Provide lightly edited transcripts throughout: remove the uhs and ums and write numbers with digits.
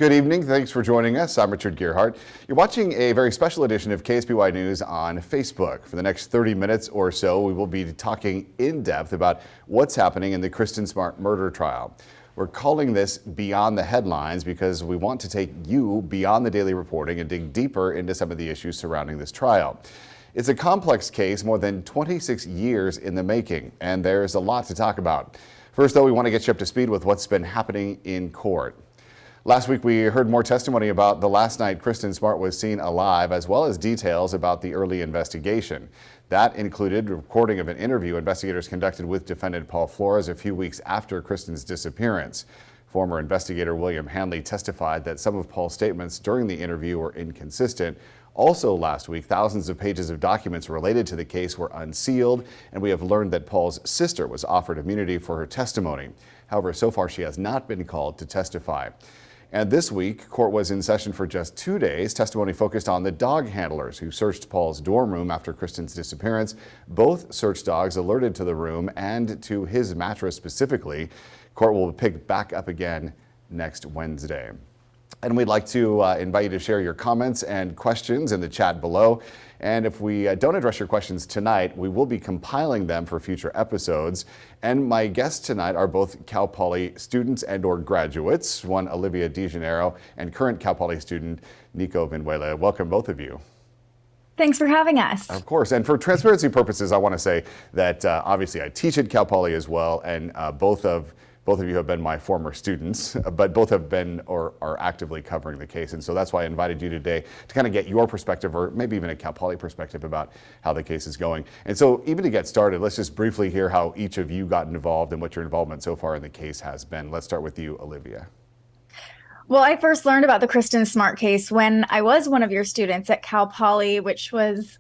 Good evening. Thanks for joining us. I'm Richard Gearhart. You're watching a very special edition of KSBY News on Facebook. For the next 30 minutes or so, we will be talking in depth about what's happening in the Kristen Smart murder trial. We're calling this Beyond the Headlines because we want to take you beyond the daily reporting and dig deeper into some of the issues surrounding this trial. It's a complex case, more than 26 years in the making, and there's a lot to talk about. First, though, we want to get you up to speed with what's been happening in court. Last week, we heard more testimony about the last night Kristen Smart was seen alive, as well as details about the early investigation. That included a recording of an interview investigators conducted with defendant Paul Flores a few weeks after Kristen's disappearance. Former investigator William Hanley testified that some of Paul's statements during the interview were inconsistent. Also last week, thousands of pages of documents related to the case were unsealed, and we have learned that Paul's sister was offered immunity for her testimony. However, so far she has not been called to testify. And this week, court was in session for just 2 days. Testimony focused on the dog handlers who searched Paul's dorm room after Kristen's disappearance. Both search dogs alerted to the room and to his mattress specifically. Court will pick back up again next Wednesday. And we'd like to invite you to share your comments and questions in the chat below. And if we don't address your questions tonight, we will be compiling them for future episodes. And my guests tonight are both Cal Poly students and or graduates, one Olivia DeGennaro and current Cal Poly student Nico Vinuela. Welcome, both of you. Thanks for having us. Of course. And for transparency purposes, I want to say that obviously I teach at Cal Poly as well, and both of you have been my former students, but both have been or are actively covering the case. And so that's why I invited you today to kind of get your perspective, or maybe even a Cal Poly perspective, about how the case is going. And so even to get started, let's just briefly hear how each of you got involved and what your involvement so far in the case has been. Let's start with you, Olivia. Well, I first learned about the Kristen Smart case when I was one of your students at Cal Poly, which was,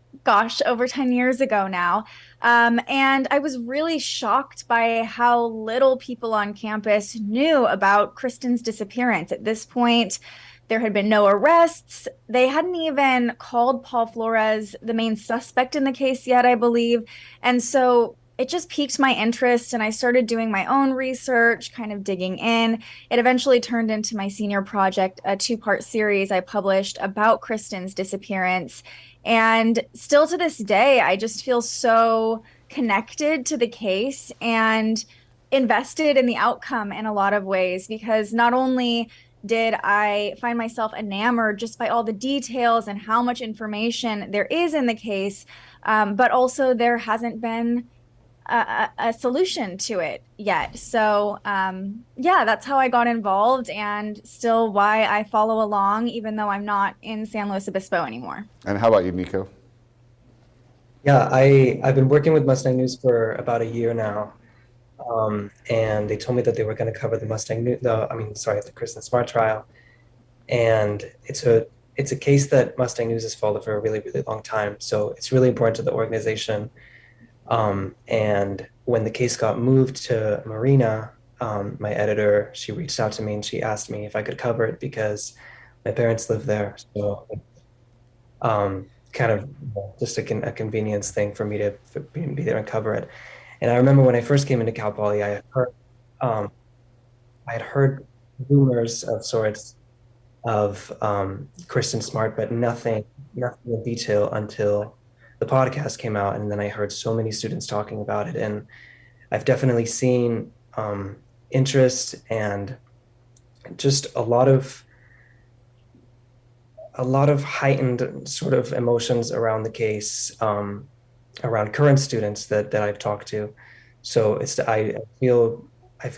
over 10 years ago now. And I was really shocked by how little people on campus knew about Kristen's disappearance. At this point, there had been no arrests. They hadn't even called Paul Flores the main suspect in the case yet, I believe. And so it just piqued my interest, and I started doing my own research, kind of digging in. It eventually turned into my senior project, a 2-part series I published about Kristen's disappearance. And still to this day, I just feel so connected to the case and invested in the outcome in a lot of ways, because not only did I find myself enamored just by all the details and how much information there is in the case, but also there hasn't been a solution to it yet. So yeah, that's how I got involved, and still why I follow along, even though I'm not in San Luis Obispo anymore. And how about you, Nico? Yeah, I've been working with Mustang News for about a year now, and they told me that they were going to cover the Kristen Smart trial, and it's a case that Mustang News has followed for a really, really long time. So it's really important to the organization. And when the case got moved to Marina, my editor, she reached out to me and she asked me if I could cover it because my parents live there. So kind of just a convenience thing for me to be there and cover it. And I remember when I first came into Cal Poly, I had heard rumors of sorts of Kristen Smart, but nothing in detail until the podcast came out, and then I heard so many students talking about it, and I've definitely seen interest and just a lot of heightened sort of emotions around the case, around current students that I've talked to. So I feel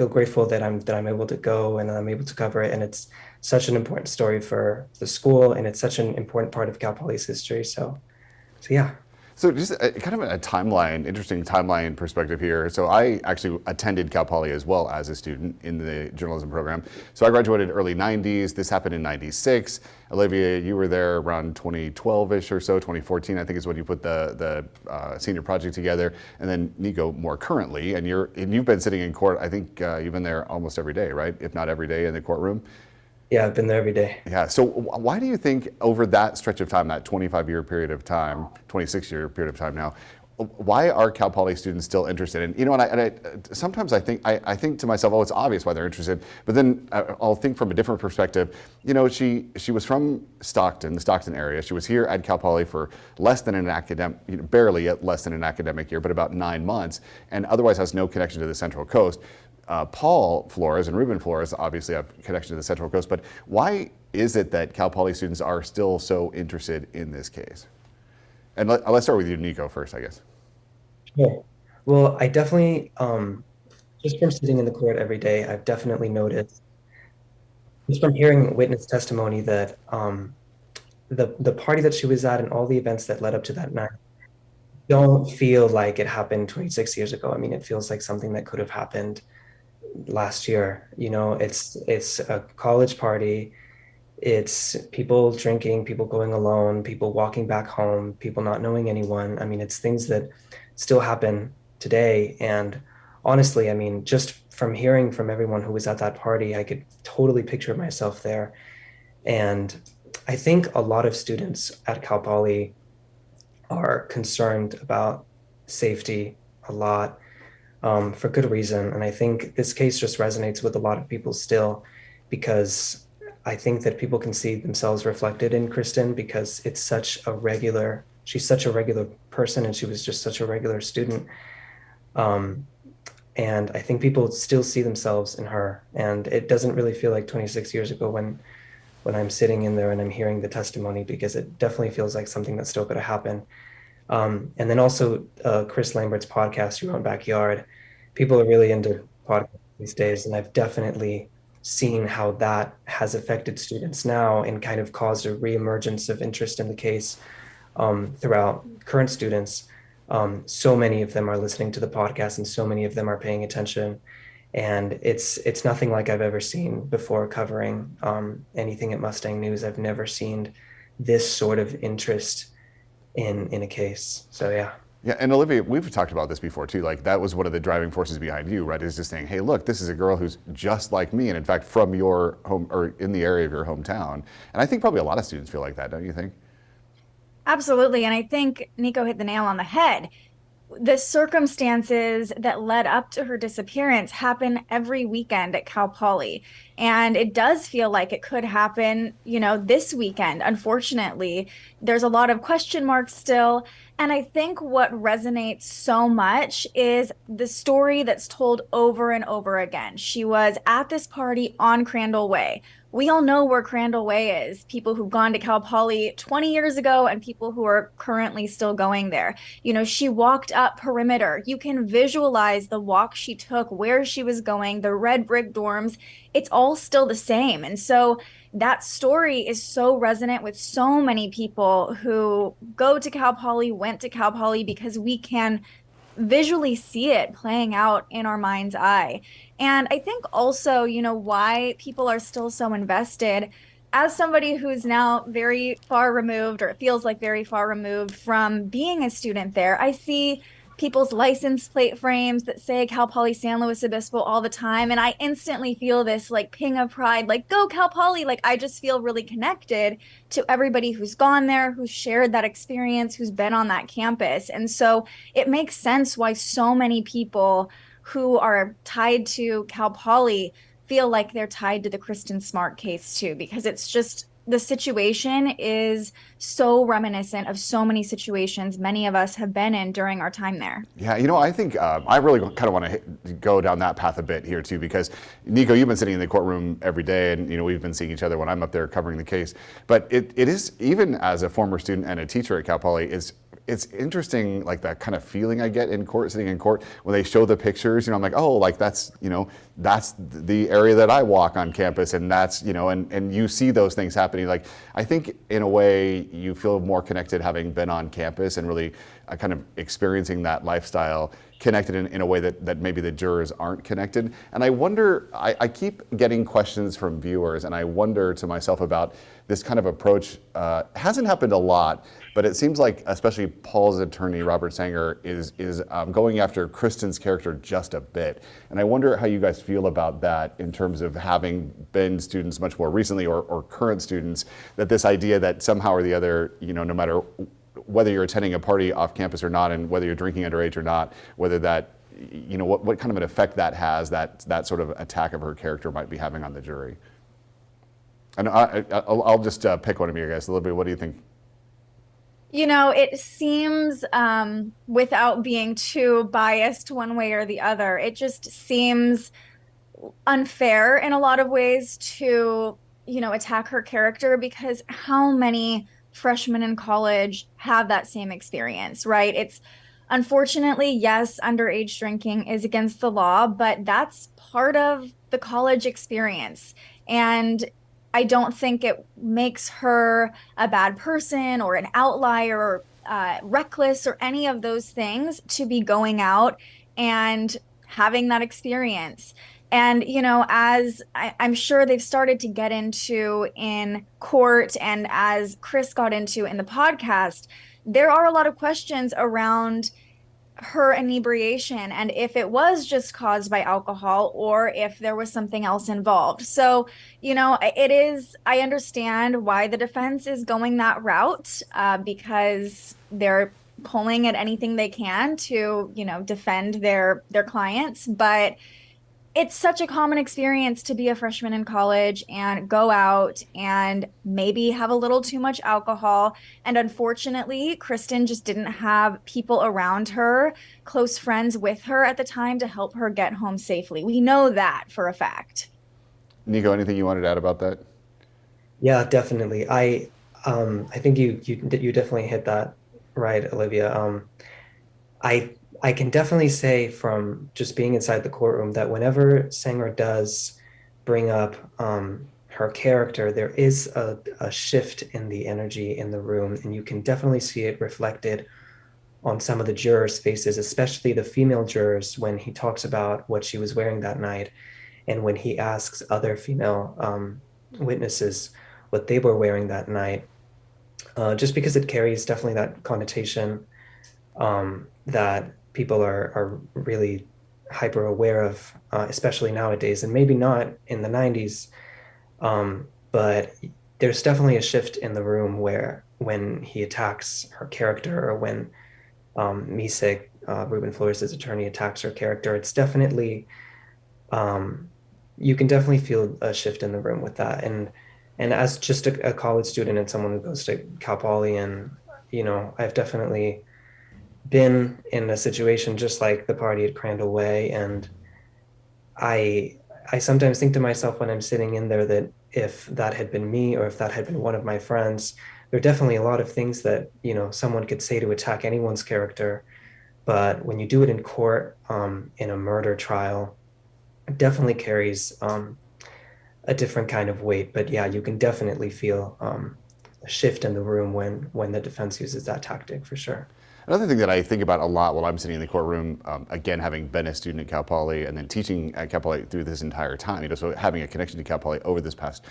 grateful that I'm able to go and I'm able to cover it, and it's such an important story for the school, and it's such an important part of Cal Poly's history. So yeah. So just kind of a timeline, interesting timeline perspective here. So I actually attended Cal Poly as well as a student in the journalism program. So I graduated early 90s. This happened in 96. Olivia, you were there around 2012-ish or so, 2014, I think is when you put the senior project together. And then Nico, more currently, and you've been sitting in court, I think you've been there almost every day, right? If not every day in the courtroom. Yeah, I've been there every day. Yeah, so why do you think over that stretch of time, that 25-year period of time, 26-year period of time now, why are Cal Poly students still interested? And you know, sometimes I think to myself, oh, it's obvious why they're interested. But then I'll think from a different perspective. You know, she was from Stockton, the Stockton area. She was here at Cal Poly for less than an academic, barely less than an academic year, but about 9 months, and otherwise has no connection to the Central Coast. Paul Flores and Ruben Flores obviously have connection to the Central Coast, but why is it that Cal Poly students are still so interested in this case? And let's start with you, Nico, first, I guess. Sure. Well, I definitely, just from sitting in the court every day, I've definitely noticed, just from hearing witness testimony, that the party that she was at and all the events that led up to that night don't feel like it happened 26 years ago. I mean, it feels like something that could have happened last year. You know, it's a college party. It's people drinking, people going alone, people walking back home, people not knowing anyone. I mean, it's things that still happen today. And honestly, I mean, just from hearing from everyone who was at that party, I could totally picture myself there. And I think a lot of students at Cal Poly are concerned about safety a lot, for good reason. And I think this case just resonates with a lot of people still, because I think that people can see themselves reflected in Kristen, because she's such a regular person, and she was just such a regular student. Um, and I think people still see themselves in her. And it doesn't really feel like 26 years ago when I'm sitting in there and I'm hearing the testimony, because it definitely feels like something that's still going to happen. And then also Chris Lambert's podcast, Your Own Backyard. People are really into podcasts these days, and I've definitely seen how that has affected students now and kind of caused a reemergence of interest in the case throughout current students. So many of them are listening to the podcast, and so many of them are paying attention. And it's nothing like I've ever seen before covering anything at Mustang News. I've never seen this sort of interest in a case. So yeah. Yeah, and Olivia, we've talked about this before too. Like that was one of the driving forces behind you, right? Is just saying, hey, look, this is a girl who's just like me, and in fact, from your home or in the area of your hometown. And I think probably a lot of students feel like that, don't you think? Absolutely. And I think Nico hit the nail on the head. The circumstances that led up to her disappearance happen every weekend at Cal Poly. And it does feel like it could happen, this weekend. Unfortunately, there's a lot of question marks still. And I think what resonates so much is the story that's told over and over again. She was at this party on Crandall Way. We all know where Crandall Way is, people who've gone to Cal Poly 20 years ago and people who are currently still going there. She walked up perimeter. You can visualize the walk she took, where she was going, the red brick dorms. It's all still the same. And so that story is so resonant with so many people who go to Cal Poly, went to Cal Poly, because we can visually see it playing out in our mind's eye. And I think also, why people are still so invested. As somebody who's now very far removed, or it feels like very far removed from being a student there, I see people's license plate frames that say Cal Poly San Luis Obispo all the time. And I instantly feel this like ping of pride, like go Cal Poly. Like I just feel really connected to everybody who's gone there, who's shared that experience, who's been on that campus. And so it makes sense why so many people who are tied to Cal Poly feel like they're tied to the Kristen Smart case too, because it's just the situation is so reminiscent of so many situations many of us have been in during our time there. Yeah, I think I really kind of want to go down that path a bit here too, because Nico, you've been sitting in the courtroom every day, and we've been seeing each other when I'm up there covering the case. But it is, even as a former student and a teacher at Cal Poly, it's interesting, like that kind of feeling I get in court, sitting in court, when they show the pictures. I'm like, oh, like that's the area that I walk on campus, and that's and you see those things happening. Like I think in a way you feel more connected having been on campus and really kind of experiencing that lifestyle, connected in a way that maybe the jurors aren't connected. And I wonder, I keep getting questions from viewers, and I wonder to myself about this kind of approach. Hasn't happened a lot, but it seems like especially Paul's attorney, Robert Sanger, is going after Kristen's character just a bit. And I wonder how you guys feel about that in terms of having been students much more recently, or current students, that this idea that somehow or the other, no matter whether you're attending a party off campus or not, and whether you're drinking underage or not, whether that, what kind of an effect that has, that sort of attack of her character might be having on the jury. And I'll just pick one of you guys a little bit. What do you think? It seems, without being too biased one way or the other, it just seems unfair in a lot of ways to, attack her character because how many freshmen in college have that same experience, right? It's unfortunately, yes, underage drinking is against the law, but that's part of the college experience. And I don't think it makes her a bad person or an outlier or reckless or any of those things to be going out and having that experience. And, as I'm sure they've started to get into in court, and as Chris got into in the podcast, there are a lot of questions around her inebriation and if it was just caused by alcohol or if there was something else involved. So, I understand why the defense is going that route, because they're pulling at anything they can to, defend their clients. But it's such a common experience to be a freshman in college and go out and maybe have a little too much alcohol. And unfortunately, Kristen just didn't have people around her, close friends with her at the time to help her get home safely. We know that for a fact. Nico, anything you wanted to add about that? Yeah, definitely. I think you definitely hit that right, Olivia. I can definitely say from just being inside the courtroom that whenever Sanger does bring up her character, there is a shift in the energy in the room, and you can definitely see it reflected on some of the jurors' faces, especially the female jurors when he talks about what she was wearing that night, and when he asks other female witnesses what they were wearing that night, just because it carries definitely that connotation that people are really hyper aware of, especially nowadays, and maybe not in the 90s. But there's definitely a shift in the room where when he attacks her character or when Misek, Ruben Flores' attorney, attacks her character, it's definitely, um, you can definitely feel a shift in the room with that. And as just a college student and someone who goes to Cal Poly, and, I've definitely been in a situation just like the party at Crandall Way, and I I sometimes think to myself when I'm sitting in there that if that had been me or if that had been one of my friends, there are definitely a lot of things that someone could say to attack anyone's character, but when you do it in court, in a murder trial, it definitely carries a different kind of weight. But yeah, you can definitely feel a shift in the room when the defense uses that tactic for sure. Another thing that I think about a lot while I'm sitting in the courtroom, again, having been a student at Cal Poly and then teaching at Cal Poly through this entire time, so having a connection to Cal Poly over this past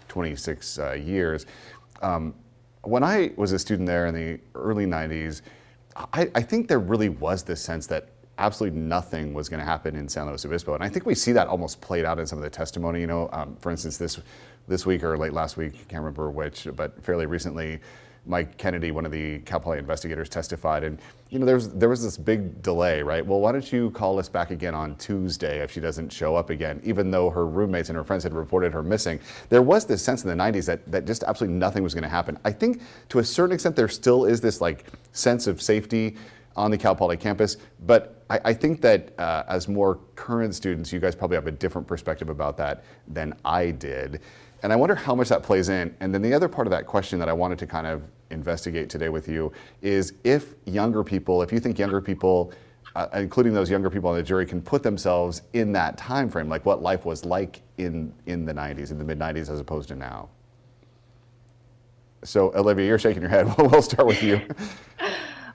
26 years. When I was a student there in the early 90s, I think there really was this sense that absolutely nothing was going to happen in San Luis Obispo. And I think we see that almost played out in some of the testimony. For instance, this week or late last week, can't remember which, but fairly recently, Mike Kennedy, one of the Cal Poly investigators, testified, and there was this big delay, right? Well, why don't you call us back again on Tuesday if she doesn't show up again, even though her roommates and her friends had reported her missing. There was this sense in the 90s that just absolutely nothing was going to happen. I think to a certain extent there still is this sense of safety on the Cal Poly campus, but I think that as more current students, you guys probably have a different perspective about that than I did. And I wonder how much that plays in. And then the other part of that question that I wanted to kind of investigate today with you is if you think younger people, including those younger people on the jury, can put themselves in that time frame, like what life was like in the 90s, in the mid 90s, as opposed to now. So Olivia, you're shaking your head. We'll start with you.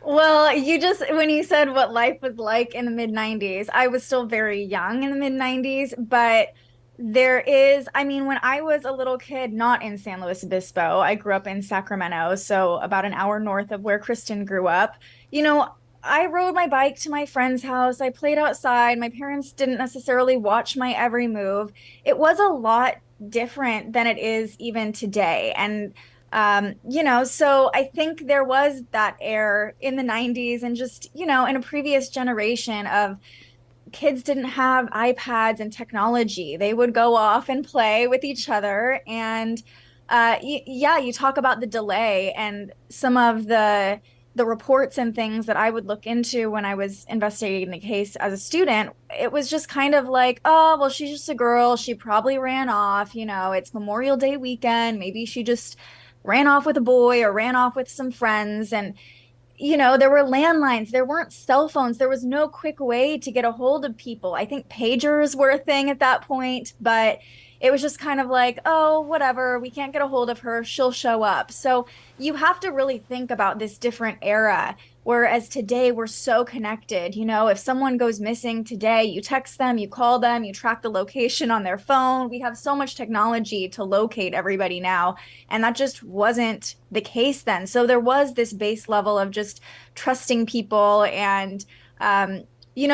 Well, when you said what life was like in the mid 90s, I was still very young in the mid 90s, but when I was a little kid, not in San Luis Obispo, I grew up in Sacramento, so about an hour north of where Kristen grew up. I rode my bike to my friend's house. I played outside. My parents didn't necessarily watch my every move. It was a lot different than it is even today. And So I think there was that air in the 90s and just, in a previous generation of kids didn't have iPads and technology. They would go off and play with each other. And yeah, you talk about the delay and some of the reports and things that I would look into when I was investigating the case as a student. It was just kind of like, oh, well, she's just a girl. She probably ran off. It's Memorial Day weekend. Maybe she just ran off with a boy or ran off with some friends. And there were landlines, there weren't cell phones, there was no quick way to get a hold of people. I think pagers were a thing at that point, but it was just kind of like, oh, whatever, we can't get a hold of her, she'll show up. So you have to really think about this different era. Whereas today we're so connected. If someone goes missing today, you text them, you call them, you track the location on their phone. We have so much technology to locate everybody now. And that just wasn't the case then. So there was this base level of just trusting people and,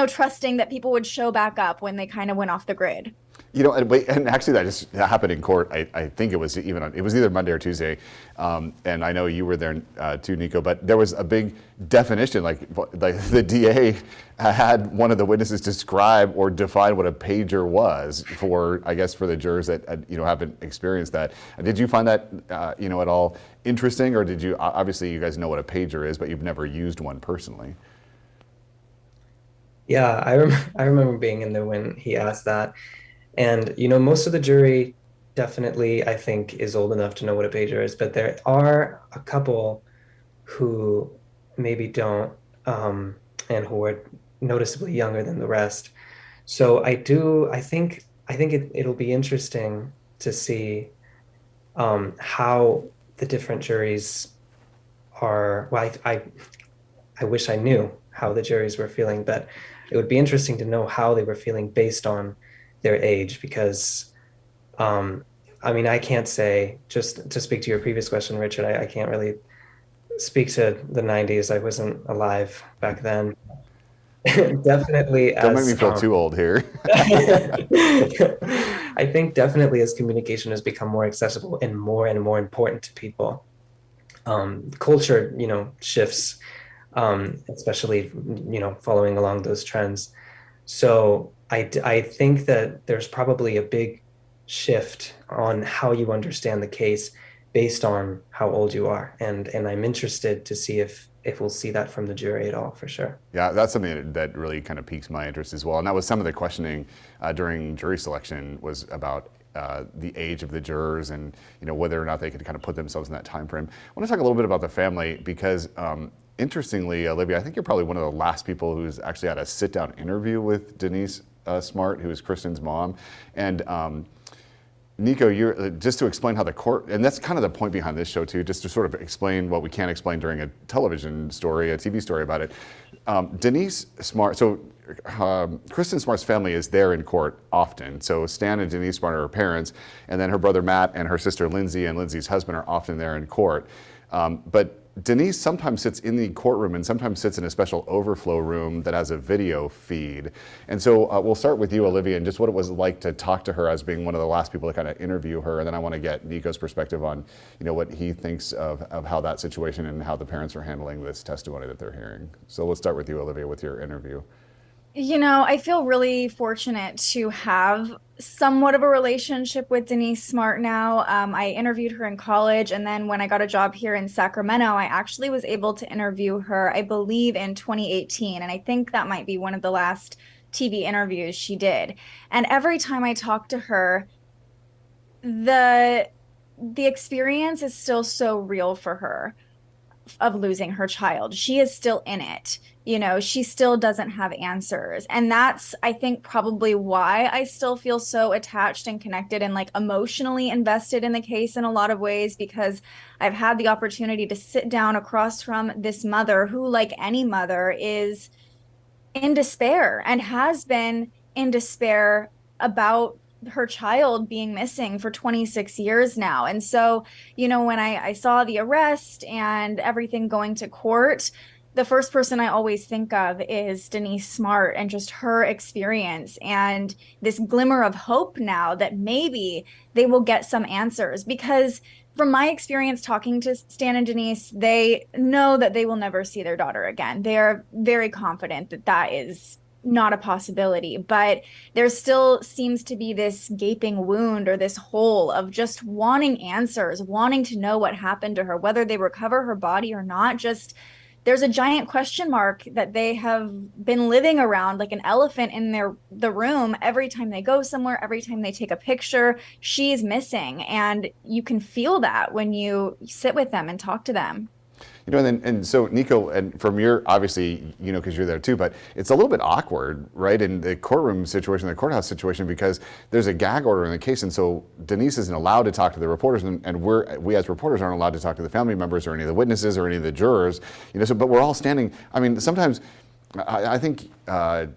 trusting that people would show back up when they kind of went off the grid. And actually that happened in court. I think it was it was either Monday or Tuesday, and I know you were there too, Nico. But there was a big definition, like the DA had one of the witnesses describe or define what a pager was for, I guess, for the jurors that haven't experienced that. Did you find that at all interesting, or did you? Obviously, you guys know what a pager is, but you've never used one personally. Yeah, I remember being in there when he asked that. And, most of the jury definitely, I think, is old enough to know what a pager is, but there are a couple who maybe don't, and who are noticeably younger than the rest. So I think it'll be interesting to see how the different juries are. Well, I wish I knew how the juries were feeling, but it would be interesting to know how they were feeling based on their age, because I mean, I can't say, just to speak to your previous question, Richard, I can't really speak to the 90s. I wasn't alive back then. Definitely Don't make me as feel too old here. I think definitely as communication has become more accessible and more important to people, culture, shifts, especially, following along those trends. So I think that there's probably a big shift on how you understand the case based on how old you are. And I'm interested to see if we'll see that from the jury at all, for sure. Yeah, that's something that really kind of piques my interest as well. And that was some of the questioning during jury selection was about the age of the jurors and whether or not they could kind of put themselves in that time frame. I want to talk a little bit about the family because interestingly, Olivia, I think you're probably one of the last people who's actually had a sit-down interview with Denise Smart, who is Kristen's mom. And Nico, you're just to explain how the court, and that's kind of the point behind this show too, just to sort of explain what we can't explain during a television story, a TV story about it. Denise Smart, so Kristen Smart's family is there in court often. So Stan and Denise Smart are her parents, and then her brother Matt and her sister Lindsay and Lindsay's husband are often there in court. But Denise sometimes sits in the courtroom and sometimes sits in a special overflow room that has a video feed. And so we'll start with you, Olivia, and just what it was like to talk to her as being one of the last people to kind of interview her. And then I want to get Nico's perspective on, what he thinks of how that situation and how the parents are handling this testimony that they're hearing. So let's start with you, Olivia, with your interview. I feel really fortunate to have somewhat of a relationship with Denise Smart now. I interviewed her in college, and then when I got a job here in Sacramento, I actually was able to interview her, I believe, in 2018. And I think that might be one of the last TV interviews she did. And every time I talk to her, the experience is still so real for her of losing her child. She is still in it. She still doesn't have answers. And that's, I think, probably why I still feel so attached and connected and like emotionally invested in the case in a lot of ways, because I've had the opportunity to sit down across from this mother who, like any mother, is in despair and has been in despair about her child being missing for 26 years now. And so, when I saw the arrest and everything going to court, the first person I always think of is Denise Smart and just her experience and this glimmer of hope now that maybe they will get some answers. Because from my experience talking to Stan and Denise, they know that they will never see their daughter again. They are very confident that that is not a possibility, but there still seems to be this gaping wound or this hole of just wanting answers, wanting to know what happened to her, whether they recover her body or not. Just there's a giant question mark that they have been living around like an elephant in the room. Every time they go somewhere, every time they take a picture, she's missing, and you can feel that when you sit with them and talk to them. And so Nico, and from your, obviously, because you're there too, but it's a little bit awkward, right, in the courtroom situation, the courthouse situation, because there's a gag order in the case, and so Denise isn't allowed to talk to the reporters, and we as reporters aren't allowed to talk to the family members or any of the witnesses or any of the jurors, so, but we're all standing. I mean, sometimes, I think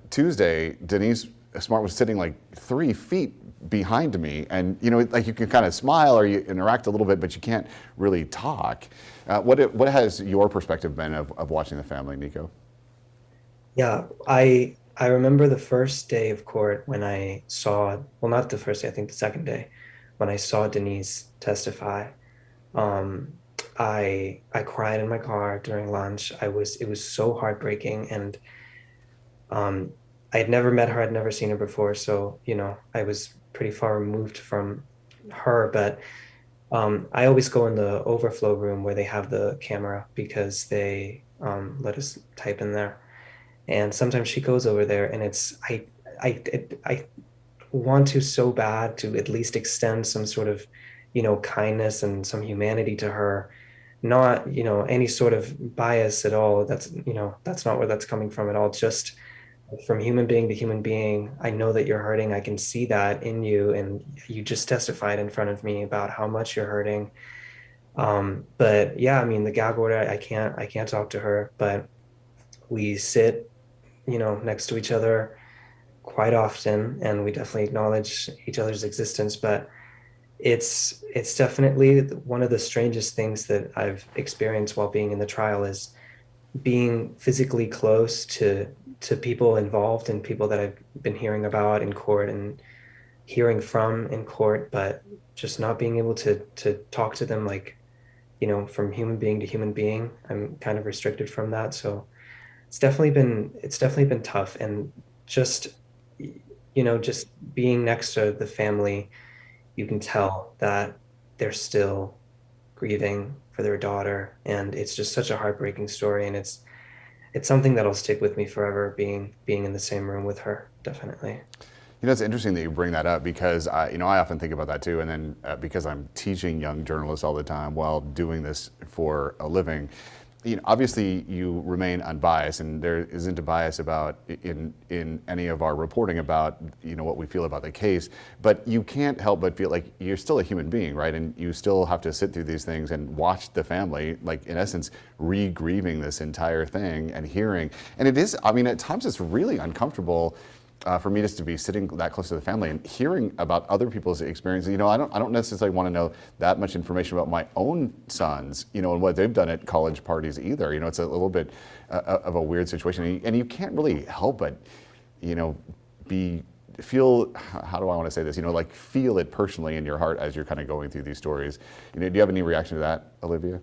Tuesday, Denise Smart was sitting like 3 feet behind me, and like you can kind of smile or you interact a little bit, but you can't really talk. What has your perspective been of watching the family, Nico? Yeah, I remember the first day of court when I saw, well, not the first day, I think the second day, when I saw Denise testify. Um, I cried in my car during lunch. It was so heartbreaking, and um, I had never met her, I'd never seen her before, so I was pretty far removed from her, but I always go in the overflow room where they have the camera because they let us type in there. And sometimes she goes over there, and I want to so bad to at least extend some sort of, kindness and some humanity to her, not, any sort of bias at all. That's not where that's coming from at all. Just from human being to human being. I know that you're hurting. I can see that in you, and you just testified in front of me about how much you're hurting. But yeah, I mean, the gag order, I can't talk to her, but we sit, next to each other quite often, and we definitely acknowledge each other's existence. But it's definitely one of the strangest things that I've experienced while being in the trial is being physically close to people involved and people that I've been hearing about in court and hearing from in court, but just not being able to talk to them like, from human being to human being. I'm kind of restricted from that. So it's definitely been tough. And just, just being next to the family, you can tell that they're still grieving for their daughter. And it's just such a heartbreaking story. And it's something that'll stick with me forever, being in the same room with her, definitely. It's interesting that you bring that up because I often think about that too. And then because I'm teaching young journalists all the time while doing this for a living, obviously you remain unbiased, and there isn't a bias about in any of our reporting about what we feel about the case. But you can't help but feel like you're still a human being, right? And you still have to sit through these things and watch the family, like in essence, re-grieving this entire thing and hearing. And it is, I mean, at times it's really uncomfortable for me just to be sitting that close to the family and hearing about other people's experiences. I don't necessarily want to know that much information about my own sons, and what they've done at college parties either. It's a little bit of a weird situation, and you can't really help but, feel, how do I want to say this? Like feel it personally in your heart as you're kind of going through these stories. Do you have any reaction to that, Olivia?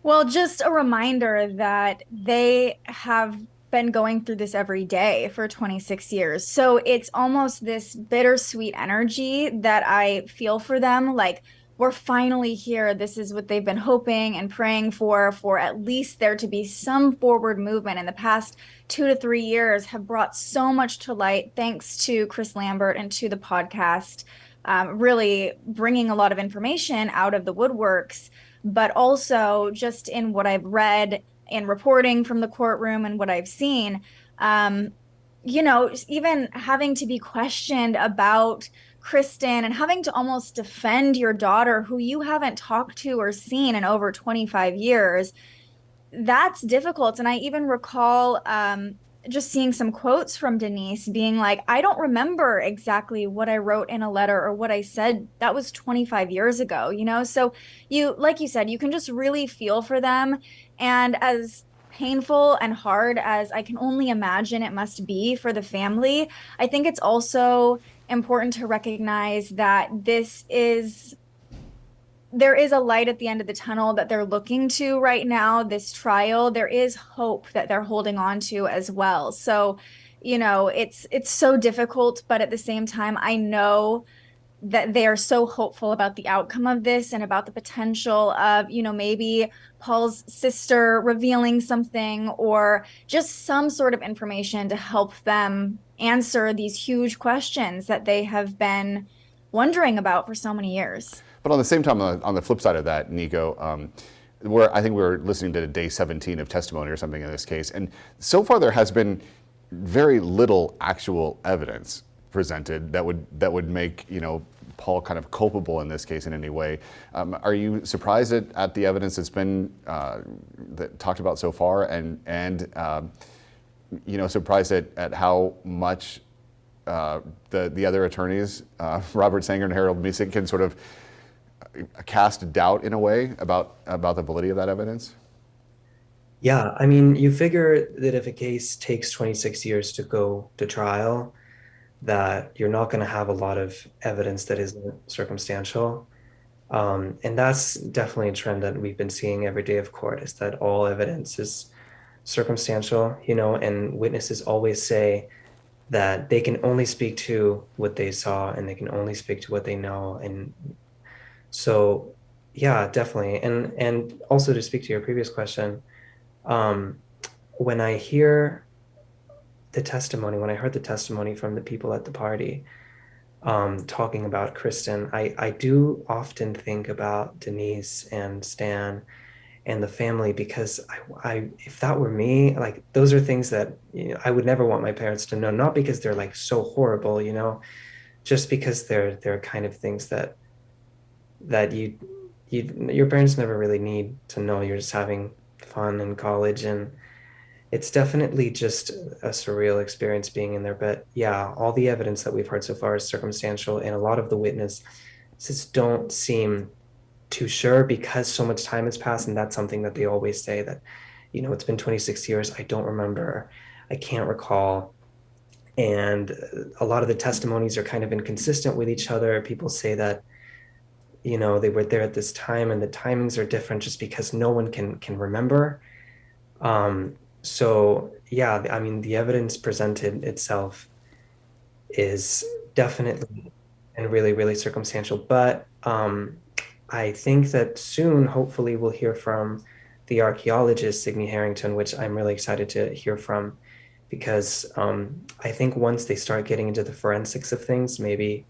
Well, just a reminder that they have been going through this every day for 26 years. So it's almost this bittersweet energy that I feel for them. Like, we're finally here. This is what they've been hoping and praying for at least there to be some forward movement. In the past 2 to 3 years have brought so much to light, thanks to Chris Lambert and to the podcast, really bringing a lot of information out of the woodworks, but also just in what I've read in reporting from the courtroom and what I've seen, um, even having to be questioned about Kristen and having to almost defend your daughter who you haven't talked to or seen in over 25 years, that's difficult. And I even recall just seeing some quotes from Denise being like, I don't remember exactly what I wrote in a letter or what I said. That was 25 years ago. So like you said, you can just really feel for them. And as painful and hard as I can only imagine it must be for the family, I think it's also important to recognize that this is there is a light at the end of the tunnel that they're looking to right now, this trial. There is hope that they're holding on to as well. So, it's so difficult, but at the same time, I know that they are so hopeful about the outcome of this and about the potential of, maybe Paul's sister revealing something or just some sort of information to help them answer these huge questions that they have been wondering about for so many years. But on the same time, on the flip side of that, Nico, I think we were listening to day 17 of testimony or something in this case, and so far there has been very little actual evidence presented that would make Paul kind of culpable in this case in any way. Are you surprised at the evidence that's been talked about so far, and surprised at how much the other attorneys, Robert Sanger and Harold Misek, can sort of cast doubt in a way about the validity of that evidence? Yeah, I mean, you figure that if a case takes 26 years to go to trial, that you're not going to have a lot of evidence that isn't circumstantial. And that's definitely a trend that we've been seeing every day of court, is that all evidence is circumstantial, and witnesses always say that they can only speak to what they saw and they can only speak to what they know. And so, yeah, definitely. And also, to speak to your previous question, um, when I heard the testimony from the people at the party, talking about Kristen, I do often think about Denise and Stan and the family, because if that were me, like, those are things that I would never want my parents to know, not because they're like so horrible, just because they're kind of things that your parents never really need to know. You're just having fun in college, and it's definitely just a surreal experience being in there. But yeah, all the evidence that we've heard so far is circumstantial, and a lot of the witnesses don't seem too sure because so much time has passed. And that's something that they always say, that it's been 26 years, I don't remember, I can't recall. And a lot of the testimonies are kind of inconsistent with each other. People say that they were there at this time and the timings are different, just because no one can remember. So yeah, I mean, the evidence presented itself is definitely and really, really circumstantial. But I think that soon, hopefully, we'll hear from the archaeologist, Signe Harrington, which I'm really excited to hear from, because I think once they start getting into the forensics of things, maybe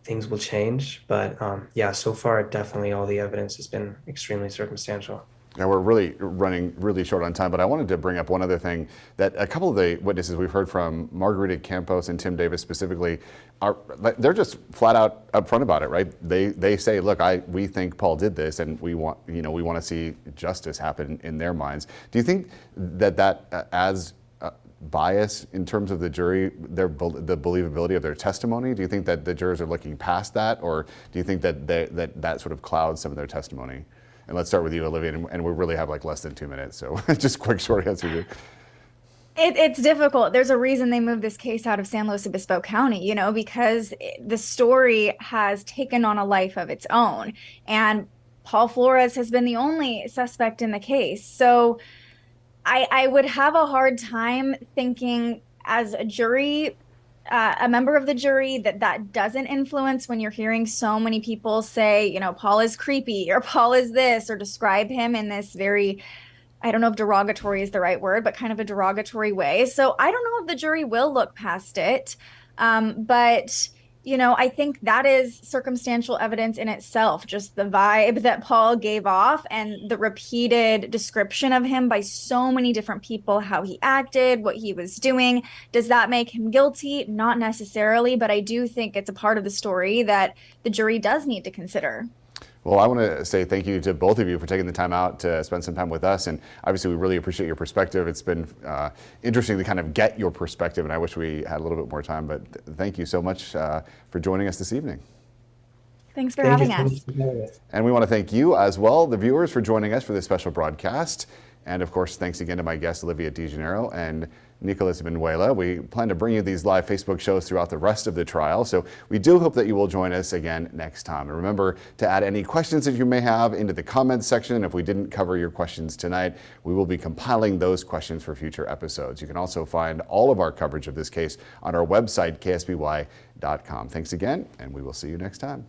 things will change. But yeah, so far, definitely all the evidence has been extremely circumstantial. Now, we're really running really short on time, but I wanted to bring up one other thing, that a couple of the witnesses we've heard from, Margarita Campos and Tim Davis specifically, they're just flat out upfront about it, right? They say, look, we think Paul did this, and we want to see justice happen in their minds. Do you think that adds bias in terms of the jury, the believability of their testimony? Do you think that the jurors are looking past that, or do you think that that sort of clouds some of their testimony? And let's start with you, Olivia, and we really have like less than 2 minutes, so just quick, short answer here. It's difficult. There's a reason they moved this case out of San Luis Obispo County, because the story has taken on a life of its own. And Paul Flores has been the only suspect in the case. So I would have a hard time thinking, as a jury, a member of the jury, that doesn't influence when you're hearing so many people say, Paul is creepy, or Paul is this, or describe him in this very, I don't know if derogatory is the right word, but kind of a derogatory way. So I don't know if the jury will look past it. But I think that is circumstantial evidence in itself, just the vibe that Paul gave off and the repeated description of him by so many different people, how he acted, what he was doing. Does that make him guilty? Not necessarily, but I do think it's a part of the story that the jury does need to consider. Well, I want to say thank you to both of you for taking the time out to spend some time with us. And obviously, we really appreciate your perspective. It's been interesting to kind of get your perspective, and I wish we had a little bit more time. But thank you so much for joining us this evening. Thanks for having us. And we want to thank you as well, the viewers, for joining us for this special broadcast. And of course, thanks again to my guests, Olivia DeGennaro and Nicholas Benuela. We plan to bring you these live Facebook shows throughout the rest of the trial, so we do hope that you will join us again next time. And remember to add any questions that you may have into the comments section. If we didn't cover your questions tonight, we will be compiling those questions for future episodes. You can also find all of our coverage of this case on our website, ksby.com. Thanks again, and we will see you next time.